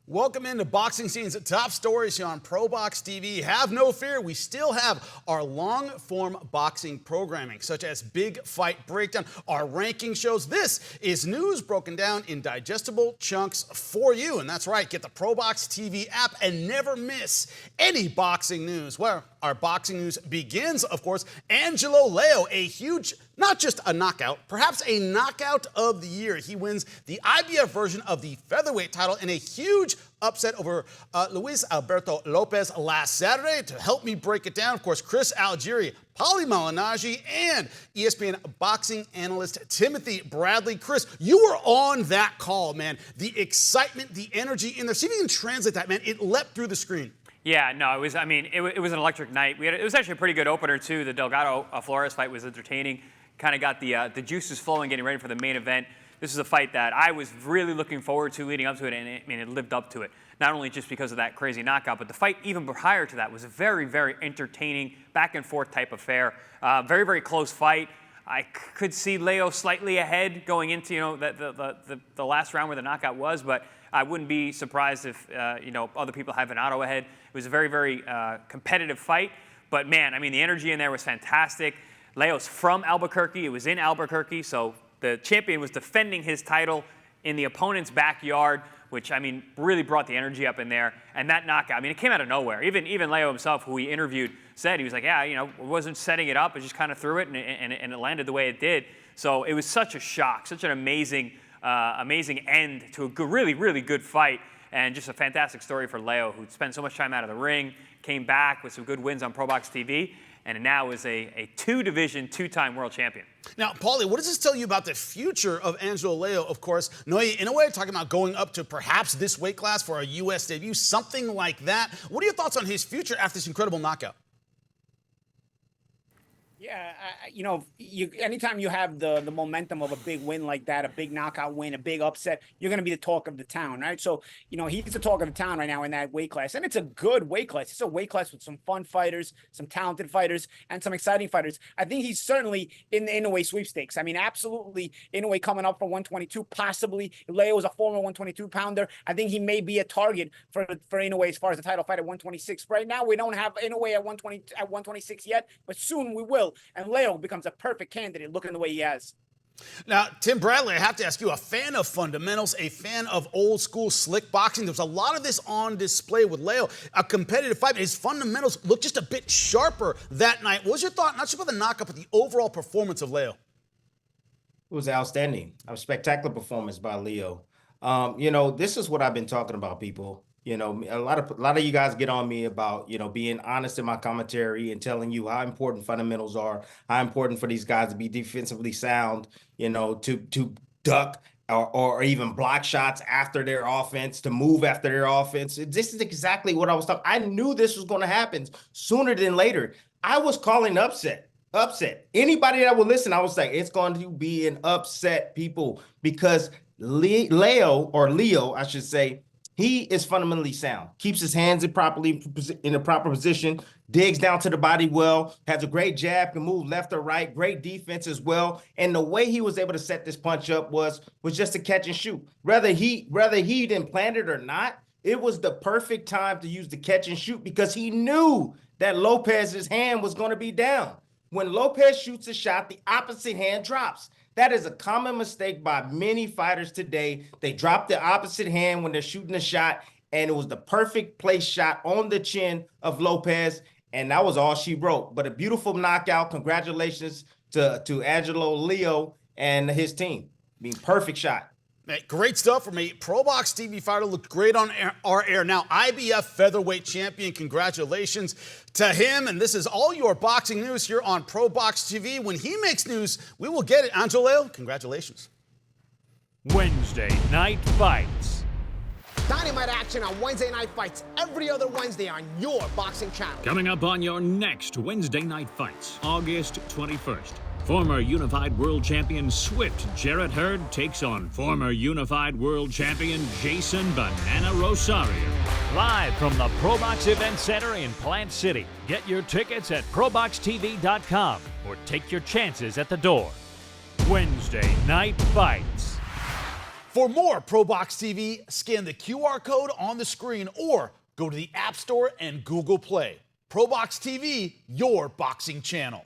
Welcome into Boxing Scene's top stories here on ProBox TV. Have no fear, we still have our long-form boxing programming, such as Big Fight Breakdown, our ranking shows. This is news broken down in digestible chunks for you. And that's right, get the ProBox TV app and never miss any boxing news. Where our boxing news begins, of course, Angelo Leo, a huge, not just a knockout, perhaps a knockout of the year. He wins the IBF version of the featherweight title in a huge upset over Luis Alberto Lopez last Saturday. To help me break it down, of course, Chris Algieri, Paulie Malignaggi, and ESPN boxing analyst Timothy Bradley. Chris, you were on that call, man. The excitement, the energy in there. See if you can translate that, man. It leapt through the screen. Yeah, no, it was. I mean, it was an electric night. It was actually a pretty good opener too. The Delgado Flores fight was entertaining. Kind of got the juices flowing, getting ready for the main event. This is a fight that I was really looking forward to leading up to it, and it lived up to it. Not only just because of that crazy knockout, but the fight even prior to that was a very, very entertaining back and forth type affair. Very, very close fight. I could see Leo slightly ahead going into the last round where the knockout was, but I wouldn't be surprised if other people have an auto ahead. It was a very, very competitive fight. But man, I mean, the energy in there was fantastic. Leo's from Albuquerque. It was in Albuquerque, so the champion was defending his title in the opponent's backyard, which, I mean, really brought the energy up in there. And that knockout, I mean, it came out of nowhere. Even Leo himself, who we interviewed, said, he was like, yeah, wasn't setting it up. I just kind of threw it, and it landed the way it did. So it was such a shock, such an amazing end to a good, really, really good fight. And just a fantastic story for Leo, who spent so much time out of the ring, came back with some good wins on ProBox TV, and now is a two-division, two-time world champion. Now, Paulie, what does this tell you about the future of Angelo Leo? Of course, Noe, in a way, talking about going up to perhaps this weight class for a U.S. debut, something like that. What are your thoughts on his future after this incredible knockout? Yeah, anytime you have the momentum of a big win like that, a big knockout win, a big upset, you're going to be the talk of the town, right? So, he's the talk of the town right now in that weight class. And it's a good weight class. It's a weight class with some fun fighters, some talented fighters, and some exciting fighters. I think he's certainly in the Inoue sweepstakes. I mean, absolutely Inoue coming up for 122, possibly. Leo is a former 122-pounder. I think he may be a target for Inoue as far as the title fight at 126. Right now, we don't have Inoue at 126 yet, but soon we will. And Leo becomes a perfect candidate looking the way he has. Now, Tim Bradley, I have to ask you, a fan of fundamentals, a fan of old school slick boxing. There's a lot of this on display with Leo. A competitive fight. His fundamentals look just a bit sharper that night. What was your thought, not just about the knockout, but the overall performance of Leo? It was outstanding. A spectacular performance by Leo. This is what I've been talking about, people. A lot of you guys get on me about, being honest in my commentary and telling you how important fundamentals are, how important for these guys to be defensively sound, to duck or even block shots after their offense, to move after their offense. This is exactly what I was talking. I knew this was going to happen sooner than later. I was calling upset. Anybody that would listen, I was like, it's going to be an upset, people, because Leo, I should say, he is fundamentally sound, keeps his hands in a proper position, digs down to the body well, has a great jab, can move left or right, great defense as well. And the way he was able to set this punch up was just a catch and shoot. Whether he didn't plan it or not, it was the perfect time to use the catch and shoot because he knew that Lopez's hand was going to be down. When Lopez shoots a shot, the opposite hand drops. That is a common mistake by many fighters today. They drop the opposite hand when they're shooting a shot, and it was the perfect place shot on the chin of Lopez, and that was all she wrote. But a beautiful knockout. Congratulations to Angelo Leo and his team. I mean, perfect shot. Hey, great stuff from a ProBox TV fighter. Looked great on our air. Now, IBF featherweight champion. Congratulations to him. And this is all your boxing news here on ProBox TV. When he makes news, we will get it. Angelo, congratulations. Wednesday Night Fights. Dynamite action on Wednesday Night Fights every other Wednesday on your boxing channel. Coming up on your next Wednesday Night Fights, August 21st. Former Unified World Champion Swift Jarrett Hurd takes on former Unified World Champion Jason Banana Rosario. Live from the ProBox Event Center in Plant City. Get your tickets at proboxtv.com or take your chances at the door. Wednesday Night Fights. For more ProBox TV, scan the QR code on the screen or go to the App Store and Google Play. ProBox TV, your boxing channel.